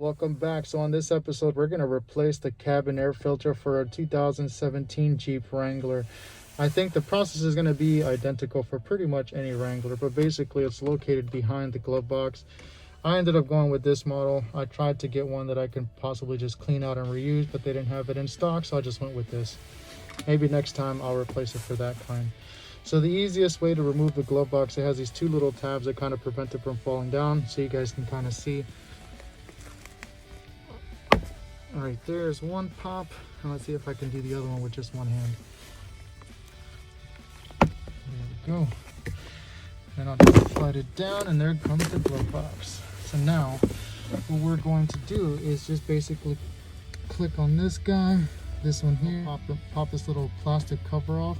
Welcome back. So on this episode, we're going to replace the cabin air filter for a 2017 Jeep Wrangler. I think the process is going to be identical for pretty much any Wrangler, but basically it's located behind the glove box. I ended up going with this model. I tried to get one that I can possibly just clean out and reuse, but they didn't have it in stock, so I just went with this. Maybe next time I'll replace it for that kind. So the easiest way to remove the glove box, it has these two little tabs that kind of prevent it from falling down, so you guys can kind of see. All right, there's one pop, and let's see if I can do the other one with just one hand. There we go. And I'll just slide it down, and there comes the glove box. So now, what we're going to do is just basically click on this guy, this one here, pop this little plastic cover off.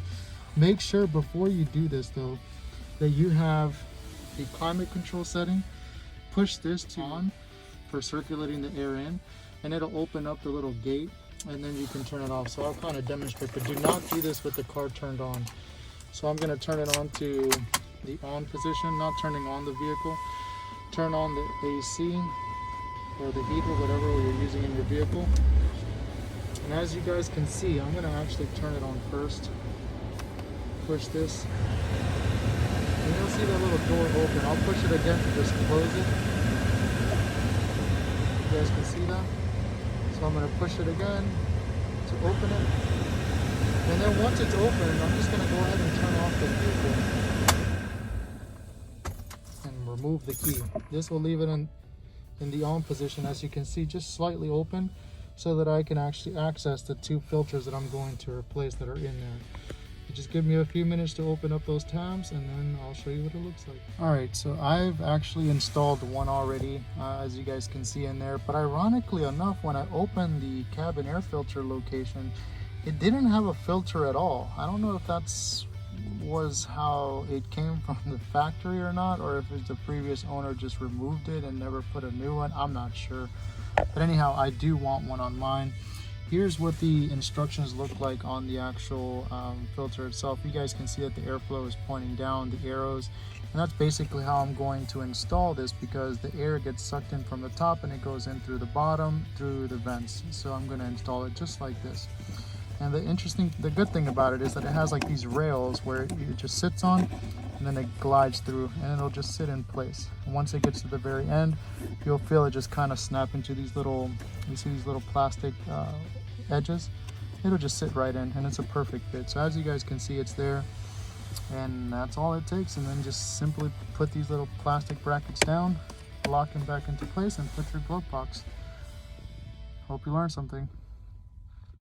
Make sure before you do this though, that you have the climate control setting. Push this to on for circulating the air in, and it'll open up the little gate, and then you can turn it off. So I'll kind of demonstrate, but do not do this with the car turned on. So I'm going to turn it on to the on position, not turning on the vehicle. Turn on the AC or the heater, whatever you're using in your vehicle. And as you guys can see, I'm going to actually turn it on first. Push this. And you'll see that little door open. I'll push it again to just close it. You guys can see that? So I'm going to push it again to open it. And then once it's open, I'm just going to go ahead and turn off the vehicle and remove the key. This will leave it in the on position, as you can see, just slightly open, so that I can actually access the two filters that I'm going to replace that are in there. Just give me a few minutes to open up those tabs, and then I'll show you what it looks like. All right, so I've actually installed one already, as you guys can see in there, but ironically enough, when I opened the cabin air filter location, it didn't have a filter at all. I don't know if was how it came from the factory or not, or if the previous owner just removed it and never put a new one. I'm not sure, but anyhow, I do want one on mine. Here's what the instructions look like on the actual filter itself. You guys can see that the airflow is pointing down, the arrows, and that's basically how I'm going to install this, because the air gets sucked in from the top and it goes in through the bottom, through the vents. So I'm going to install it just like this. And the good thing about it is that it has like these rails where it just sits on, and then it glides through, and it'll just sit in place. And once it gets to the very end, you'll feel it just kind of snap into these little, you see these little plastic edges. It'll just sit right in, and it's a perfect fit. So as you guys can see, it's there, and that's all it takes. And then just simply put these little plastic brackets down, lock them back into place, and put your glove box. Hope you learned something.